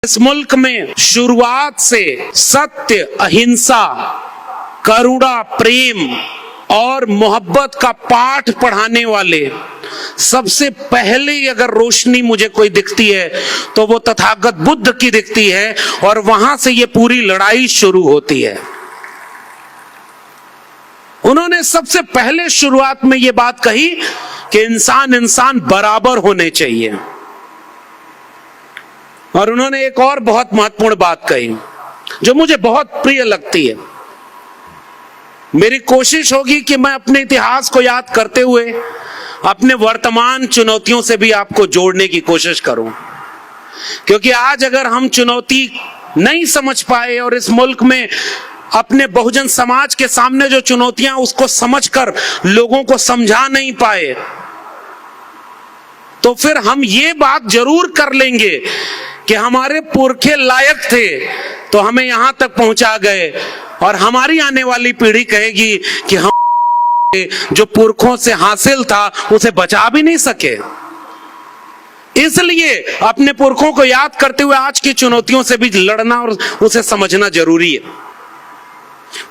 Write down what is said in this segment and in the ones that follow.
इस मुल्क में शुरुआत से सत्य, अहिंसा, करुणा, प्रेम और मोहब्बत का पाठ पढ़ाने वाले सबसे पहले अगर रोशनी मुझे कोई दिखती है तो वो तथागत बुद्ध की दिखती है, और वहां से ये पूरी लड़ाई शुरू होती है। उन्होंने सबसे पहले शुरुआत में ये बात कही कि इंसान इंसान बराबर होने चाहिए। और उन्होंने एक और बहुत महत्वपूर्ण बात कही जो मुझे बहुत प्रिय लगती है। मेरी कोशिश होगी कि मैं अपने इतिहास को याद करते हुए अपने वर्तमान चुनौतियों से भी आपको जोड़ने की कोशिश करूं, क्योंकि आज अगर हम चुनौती नहीं समझ पाए और इस मुल्क में अपने बहुजन समाज के सामने जो चुनौतियां उसको समझकर लोगों को समझा नहीं पाए, तो फिर हम ये बात जरूर कर लेंगे कि हमारे पुरखे लायक थे तो हमें यहां तक पहुंचा गए, और हमारी आने वाली पीढ़ी कहेगी कि हम जो पुरखों से हासिल था उसे बचा भी नहीं सके। इसलिए अपने पुरखों को याद करते हुए आज की चुनौतियों से भी लड़ना और उसे समझना जरूरी है।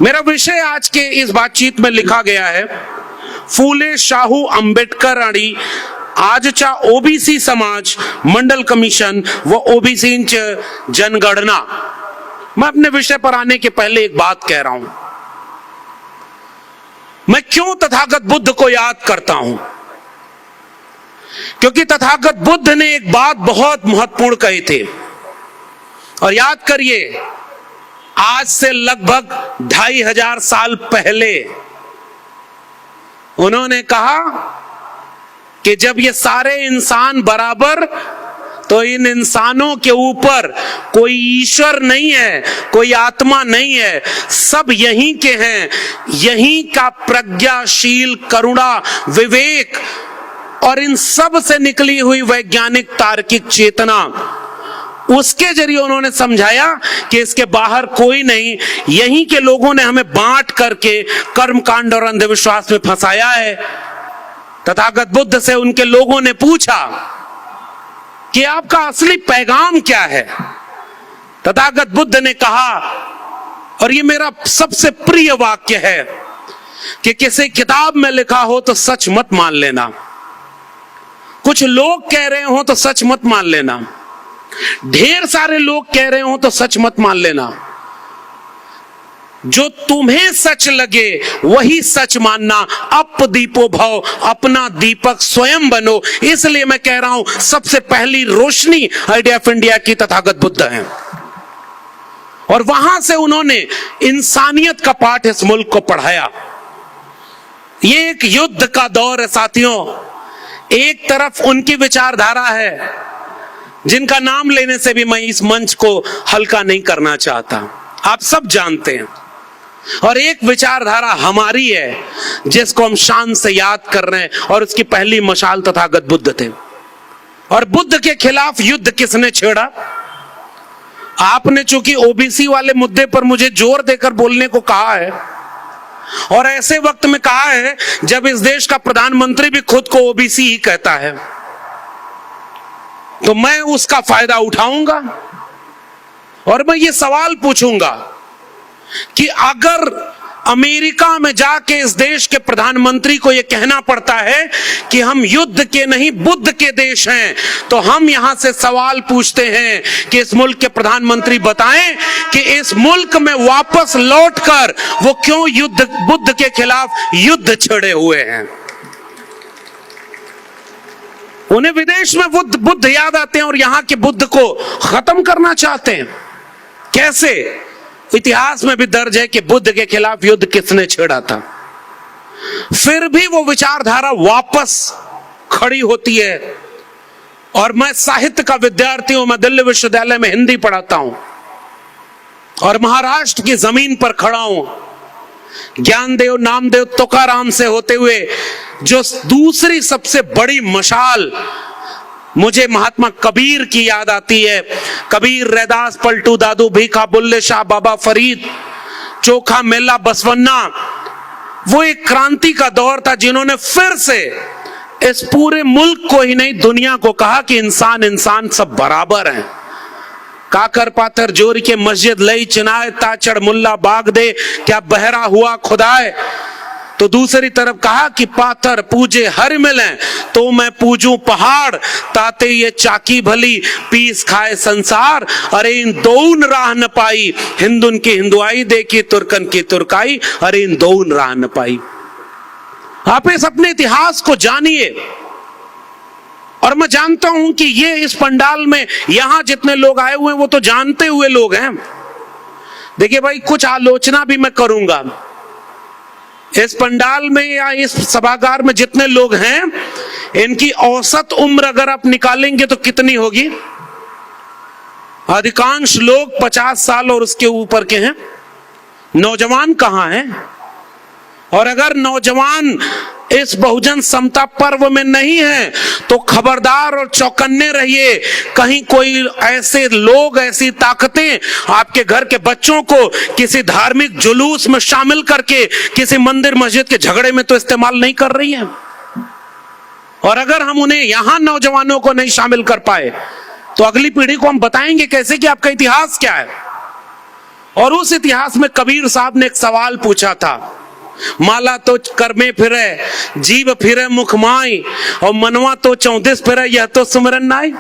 मेरा विषय आज के इस बातचीत में लिखा गया है, फूले शाहू अंबेडकर आणि आजच्या ओबीसी समाज मंडल कमीशन व ओबीसी जनगणना। मैं अपने विषय पर आने के पहले एक बात कह रहा हूं। मैं क्यों तथागत बुद्ध को याद करता हूं? क्योंकि तथागत बुद्ध ने एक बात बहुत महत्वपूर्ण कही थी, और याद करिए, आज से लगभग 2500 साल पहले उन्होंने कहा कि जब ये सारे इंसान बराबर, तो इन इंसानों के ऊपर कोई ईश्वर नहीं है, कोई आत्मा नहीं है, सब यहीं के हैं। यहीं का प्रज्ञाशील करुणा, विवेक और इन सब से निकली हुई वैज्ञानिक तार्किक चेतना, उसके जरिए उन्होंने समझाया कि इसके बाहर कोई नहीं। यहीं के लोगों ने हमें बांट करके कर्मकांड और अंधविश्वास में फंसाया है। तथागत बुद्ध से उनके लोगों ने पूछा कि आपका असली पैगाम क्या है? तथागत बुद्ध ने कहा, और ये मेरा सबसे प्रिय वाक्य है, कि किसी किताब में लिखा हो तो सच मत मान लेना, कुछ लोग कह रहे हो तो सच मत मान लेना, ढेर सारे लोग कह रहे हो तो सच मत मान लेना, जो तुम्हें सच लगे वही सच मानना। अप दीपो भव, अपना दीपक स्वयं बनो। इसलिए मैं कह रहा हूं, सबसे पहली रोशनी आइडिया ऑफ इंडिया की तथागत बुद्ध है, और वहां से उन्होंने इंसानियत का पाठ इस मुल्क को पढ़ाया। ये एक युद्ध का दौर है साथियों। एक तरफ उनकी विचारधारा है, जिनका नाम लेने से भी मैं इस मंच को हल्का नहीं करना चाहता, आप सब जानते हैं, और एक विचारधारा हमारी है जिसको हम शान से याद कर रहे हैं, और उसकी पहली मशाल तथागत बुद्ध थे। और बुद्ध के खिलाफ युद्ध किसने छेड़ा? आपने चूंकि ओबीसी वाले मुद्दे पर मुझे जोर देकर बोलने को कहा है, और ऐसे वक्त में कहा है जब इस देश का प्रधानमंत्री भी खुद को ओबीसी ही कहता है, तो मैं उसका फायदा उठाऊंगा और मैं ये सवाल पूछूंगा कि अगर अमेरिका में जाके इस देश के प्रधानमंत्री को यह कहना पड़ता है कि हम युद्ध के नहीं बुद्ध के देश हैं, तो हम यहां से सवाल पूछते हैं कि इस मुल्क के प्रधानमंत्री बताएं कि इस मुल्क में वापस लौटकर वो क्यों बुद्ध के खिलाफ युद्ध छेड़े हुए हैं। उन्हें विदेश में बुद्ध याद आते हैं और यहां के बुद्ध को खत्म करना चाहते हैं। कैसे? इतिहास में भी दर्ज है कि बुद्ध के खिलाफ युद्ध किसने छेड़ा था। फिर भी वो विचारधारा वापस खड़ी होती है। और मैं साहित्य का विद्यार्थी हूं, मैं दिल्ली विश्वविद्यालय में हिंदी पढ़ाता हूं, और महाराष्ट्र की जमीन पर खड़ा हूं, ज्ञानदेव, नामदेव, तुकाराम से होते हुए जो दूसरी सबसे बड़ी मशाल मुझे महात्मा कबीर की याद आती है। कबीर, रैदास, पलटू दादू, भीखा, बुल्ले शाह, बाबा फरीद, चोखा मेला, बसवन्ना, वो एक क्रांति का दौर था जिन्होंने फिर से इस पूरे मुल्क को ही नहीं दुनिया को कहा कि इंसान इंसान सब बराबर हैं। काकर पाथर जोर के मस्जिद लई चिनाए ताचड़ मुल्ला बाग दे, क्या बहरा हुआ खुदाए। तो दूसरी तरफ कहा कि पाथर पूजे हर मिलें तो मैं पूजूं पहाड़, ताते ये चाकी भली पीस खाए संसार। अरे इन दोन राह न पाई, हिंदुन की हिंदुआई देखी तुर्कन की तुर्काई, अरे इन दोन राह न पाई। आप इस अपने इतिहास को जानिए। और मैं जानता हूं कि ये इस पंडाल में यहां जितने लोग आए हुए हैं वो तो जानते हुए लोग हैं। देखिए भाई, कुछ आलोचना भी मैं करूंगा। इस पंडाल में या इस सभागार में जितने लोग हैं, इनकी औसत उम्र अगर आप निकालेंगे तो कितनी होगी? अधिकांश लोग 50 साल और उसके ऊपर के हैं। नौजवान कहां हैं? और अगर नौजवान इस बहुजन समता पर्व में नहीं है तो खबरदार और चौकन्ने रहिए, कहीं कोई ऐसे लोग, ऐसी ताकतें आपके घर के बच्चों को किसी धार्मिक जुलूस में शामिल करके किसी मंदिर मस्जिद के झगड़े में तो इस्तेमाल नहीं कर रही है। और अगर हम उन्हें यहां नौजवानों को नहीं शामिल कर पाए तो अगली पीढ़ी को हम बताएंगे कैसे कि आपका इतिहास क्या है। और उस इतिहास में कबीर साहब ने एक सवाल पूछा था, माला तो कर्मे फिरे जीव फिरे मुख माई, और मनवा तो 34 फिरे यह तो सुमरन नाई।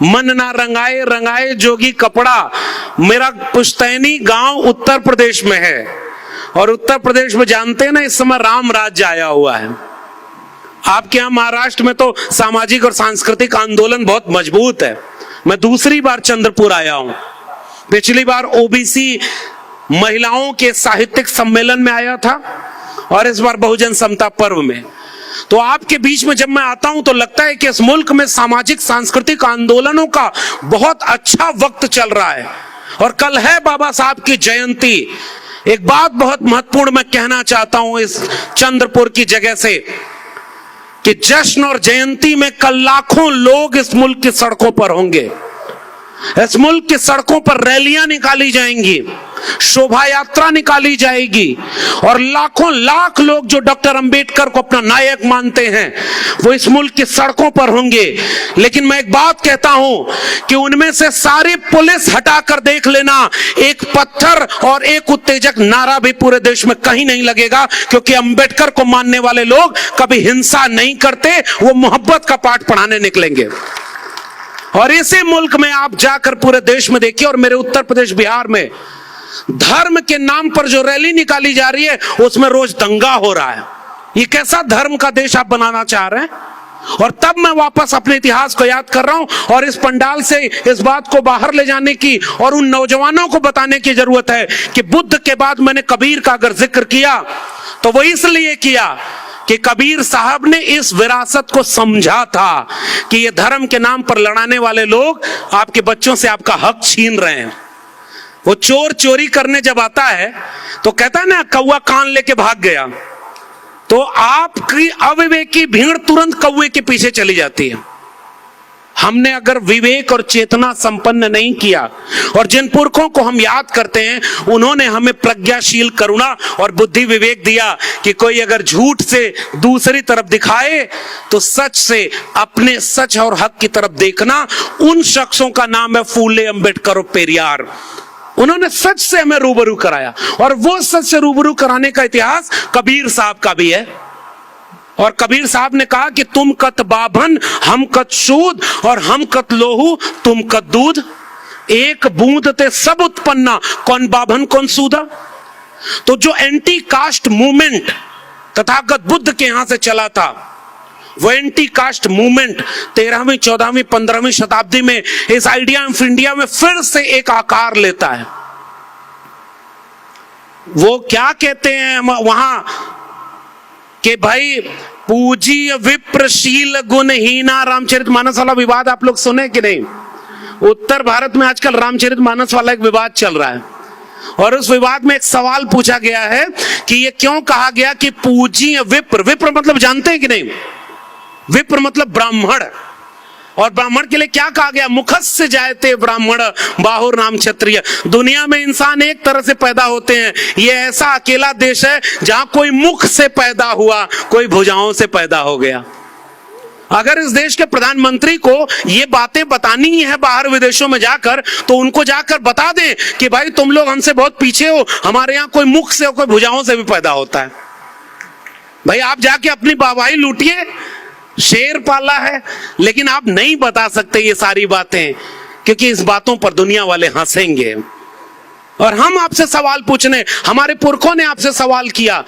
मन ना रंगाए रंगाए जोगी कपड़ा। मेरा पुश्तैनी गांव उत्तर प्रदेश में है, और उत्तर प्रदेश में जानते हैं ना इस समय राम राज्य आया हुआ है। आपके यहां महाराष्ट्र में तो सामाजिक और सांस्कृतिक आंदोलन बहुत मजबूत है। मैं दूसरी बार चंद्रपुर आया हूं। पिछली बार ओबीसी महिलाओं के साहित्यिक सम्मेलन में आया था, और इस बार बहुजन समता पर्व में। तो आपके बीच में जब मैं आता हूं तो लगता है कि इस मुल्क में सामाजिक सांस्कृतिक आंदोलनों का बहुत अच्छा वक्त चल रहा है। और कल है बाबा साहब की जयंती। एक बात बहुत महत्वपूर्ण मैं कहना चाहता हूं इस चंद्रपुर की जगह से, कि जश्न और जयंती में कल लाखों लोग इस मुल्क की सड़कों पर होंगे। इस मुल्क की सड़कों पर रैलियां निकाली जाएंगी, शोभा यात्रा निकाली जाएगी, और लाखों लाख लोग जो डॉक्टर अंबेडकर को अपना नायक मानते हैं वो इस मुल्क की सड़कों पर होंगे। लेकिन मैं एक बात कहता हूं कि उनमें से सारी पुलिस हटाकर देख लेना, एक पत्थर और एक उत्तेजक नारा भी पूरे देश में कहीं नहीं लगेगा, क्योंकि अंबेडकर को मानने वाले लोग कभी हिंसा नहीं करते, वो मोहब्बत का पाठ पढ़ाने निकलेंगे। और इसी मुल्क में आप जाकर पूरे देश में देखिए, और मेरे उत्तर प्रदेश बिहार में धर्म के नाम पर जो रैली निकाली जा रही है उसमें रोज दंगा हो रहा है। ये कैसा धर्म का देश आप बनाना चाह रहे हैं? और तब मैं वापस अपने इतिहास को याद कर रहा हूं, और इस पंडाल से इस बात को बाहर ले जाने की और उन नौजवानों को बताने की जरूरत है कि बुद्ध के बाद मैंने कबीर का अगर जिक्र किया तो वो इसलिए किया कि कबीर साहब ने इस विरासत को समझा था कि ये धर्म के नाम पर लड़ाने वाले लोग आपके बच्चों से आपका हक छीन रहे हैं। वो चोर चोरी करने जब आता है तो कहता है ना, कौवा कान लेके भाग गया, तो आपकी अविवेकी भीड़ तुरंत कौवे के पीछे चली जाती है। हमने अगर विवेक और चेतना संपन्न नहीं किया, और जिन पुरखों को हम याद करते हैं उन्होंने हमें प्रज्ञाशील करुणा और बुद्धि विवेक दिया कि कोई अगर झूठ से दूसरी तरफ दिखाए तो सच से अपने सच और हक की तरफ देखना। उन शख्सों का नाम है फूले, अंबेडकर और पेरियार। उन्होंने सच से हमें रूबरू कराया, और वो सच से रूबरू कराने का इतिहास कबीर साहब का भी है। और कबीर साहब ने कहा कि तुम कत बाभन हम कत शूद, और हम कत लोहू तुम कत दूध। एक बूंद ते सब उत्पन्ना, कौन बाभन कौन सूदा। तो जो anti caste movement Tathagata Buddha के यहां से चला था, वो एंटी कास्ट मूवमेंट 13वीं 14वीं 15वीं शताब्दी में इस आइडिया ऑफ इंडिया में फिर से एक आकार लेता है। वो क्या कहते हैं वहां कि भाई पूजी विप्रशील गुणहीना। रामचरितमानस वाला विवाद आप लोग सुने कि नहीं? उत्तर भारत में आजकल रामचरितमानस वाला एक विवाद चल रहा है, और उस विवाद में एक सवाल पूछा गया है कि ये क्यों कहा गया कि पूजी विप्र। विप्र मतलब जानते हैं कि नहीं? विप्र मतलब ब्राह्मण, और ब्राह्मण के लिए क्या कहा गया? मुखस्य जायते ब्राह्मण बाहुर नाम क्षत्रिय। दुनिया में इंसान एक तरह से पैदा होते हैं, ये ऐसा अकेला देश है जहां कोई मुख से पैदा हुआ, कोई भुजाओं से पैदा हो गया। अगर इस देश के प्रधानमंत्री को ये बातें बतानी ही है बाहर विदेशों में जाकर, तो उनको जाकर बता दें कि भाई तुम लोग हमसे बहुत पीछे हो, हमारे यहां कोई मुख से और कोई भुजाओं से भी पैदा होता है। भाई आप जाके अपनी वाहवाही लूटिए, शेर पाला है, लेकिन आप नहीं बता सकते ये सारी बातें, क्योंकि इस बातों पर दुनिया वाले हंसेंगे। और हम आपसे सवाल पूछने, हमारे पुरखों ने आपसे सवाल किया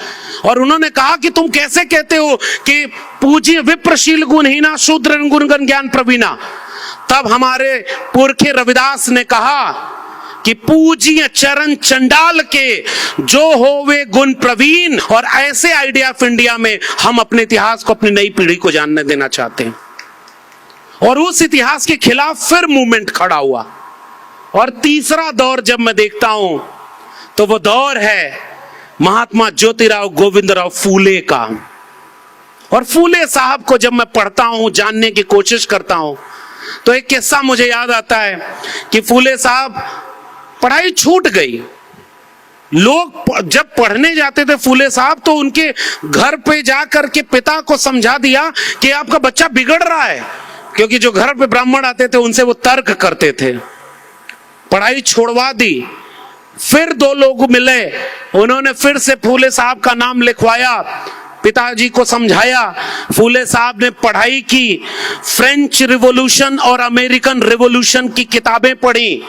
और उन्होंने कहा कि तुम कैसे कहते हो कि पूज्य विप्रशील गुणहीना शूद्र गुणगण ज्ञान प्रवीणा। तब हमारे पुरखे रविदास ने कहा कि पूज्य चरण चंडाल के जो होवे गुण प्रवीण। और ऐसे आइडिया ऑफ इंडिया में हम अपने इतिहास को अपनी नई पीढ़ी को जानने देना चाहते हैं, और उस इतिहास के खिलाफ फिर मूवमेंट खड़ा हुआ। और तीसरा दौर जब मैं देखता हूं तो वो दौर है महात्मा ज्योतिराव गोविंदराव फूले का। और फूले साहब को जब मैं पढ़ता हूं, जानने की कोशिश करता हूं, तो एक किस्सा मुझे याद आता है कि फूले साहब, पढ़ाई छूट गई, लोग जब पढ़ने जाते थे फूले साहब तो उनके घर पे जाकर के पिता को समझा दिया कि आपका बच्चा बिगड़ रहा है, क्योंकि जो घर पे ब्राह्मण आते थे उनसे वो तर्क करते थे। पढ़ाई छोड़वा दी। फिर दो लोग मिले, उन्होंने फिर से फूले साहब का नाम लिखवाया, पिताजी को समझाया। फूले साहब ने पढ़ाई की, फ्रेंच रिवॉल्यूशन और अमेरिकन रिवॉल्यूशन की किताबें पढ़ी,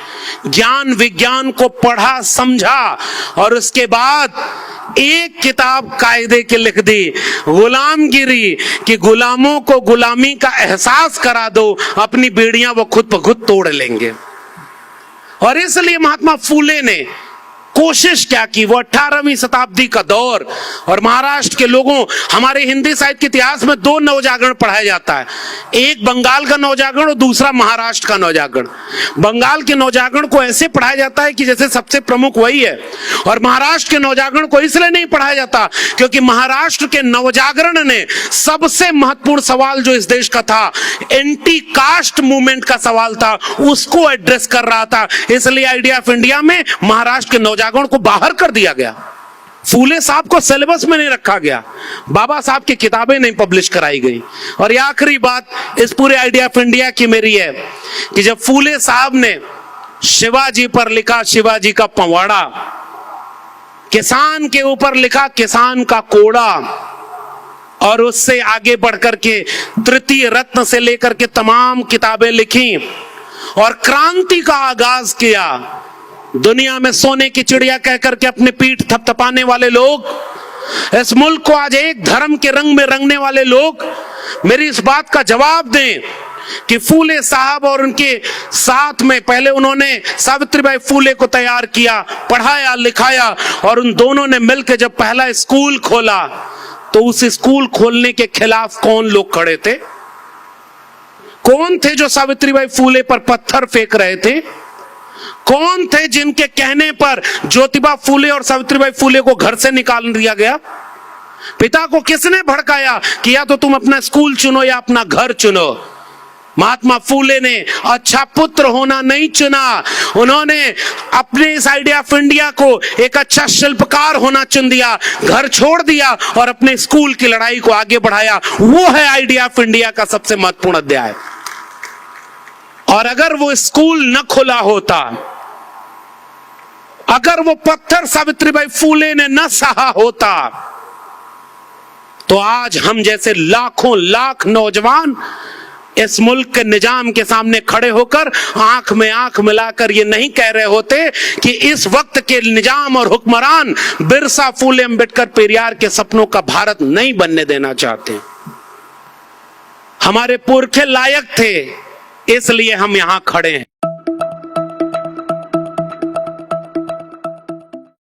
ज्ञान विज्ञान को पढ़ा समझा, और उसके बाद एक किताब कायदे की लिख दी, गुलामगिरी, कि गुलामों को गुलामी का एहसास करा दो, अपनी बेड़ियां वो खुद ब खुद तोड़ लेंगे। और इसलिए महात्मा फूले ने कोशिश क्या की, वो 18वीं शताब्दी का दौर, और महाराष्ट्र के लोगों, हमारे हिंदी साहित्य के इतिहास में दो नवजागरण पढ़ाया जाता है, एक बंगाल का नवजागरण और दूसरा महाराष्ट्र का नवजागरण। बंगाल के नवजागरण को ऐसे पढ़ाया जाता है कि जैसे सबसे प्रमुख वही है, और महाराष्ट्र के नवजागरण को इसलिए नहीं पढ़ाया जाता क्योंकि महाराष्ट्र के नवजागरण ने सबसे महत्वपूर्ण सवाल जो इस देश का था, एंटी कास्ट मूवमेंट का सवाल था, उसको एड्रेस कर रहा था। इसलिए आइडिया ऑफ इंडिया में महाराष्ट्र के नवजागरण को बाहर कर दिया गया, फूले साहब को सिलेबस में नहीं रखा गया, बाबा साहब की किताबें नहीं पब्लिश कराई गई। और ये आखिरी बात इस पूरे आइडिया ऑफ इंडिया की मेरी है कि जब फूले साहब ने शिवाजी पर लिखा शिवाजी का पंवाड़ा, किसान के ऊपर लिखा किसान का कोड़ा, और उससे आगे बढ़कर के तृतीय रत्न से लेकर के तमाम किताबें लिखी और क्रांति का आगाज किया, दुनिया में सोने की चिड़िया कहकर के अपने पीठ थपथपाने वाले लोग, इस मुल्क को आज एक धर्म के रंग में रंगने वाले लोग मेरी इस बात का जवाब दें कि फूले साहब और उनके साथ में पहले उन्होंने सावित्रीबाई फूले को तैयार किया, पढ़ाया लिखाया, और उन दोनों ने मिलकर जब पहला स्कूल खोला तो उस स्कूल खोलने के खिलाफ कौन लोग खड़े थे? कौन थे जो सावित्रीबाई फूले पर पत्थर फेंक रहे थे? कौन थे जिनके कहने पर ज्योतिबा फूले और सावित्रीबाई फूले को घर से निकाल दिया गया? पिता को किसने भड़काया कि या तो तुम अपना स्कूल चुनो या अपना घर चुनो? महात्मा फूले ने अच्छा पुत्र होना नहीं चुना, उन्होंने अपने इस आइडिया ऑफ इंडिया को एक अच्छा शिल्पकार होना चुन दिया, घर छोड़ दिया और अपने स्कूल की लड़ाई को आगे बढ़ाया। वो है आइडिया ऑफ इंडिया का सबसे महत्वपूर्ण अध्याय। और अगर वो स्कूल न खुला होता, अगर वो पत्थर सावित्रीबाई फूले ने न सहा होता, तो आज हम जैसे लाखों लाख नौजवान इस मुल्क के निजाम के सामने खड़े होकर आंख में आंख मिलाकर ये नहीं कह रहे होते कि इस वक्त के निजाम और हुक्मरान बिरसा, फूले, अंबेडकर, पेरियार के सपनों का भारत नहीं बनने देना चाहते। हमारे पुरखे लायक थे, इसलिए हम यहां खड़े हैं।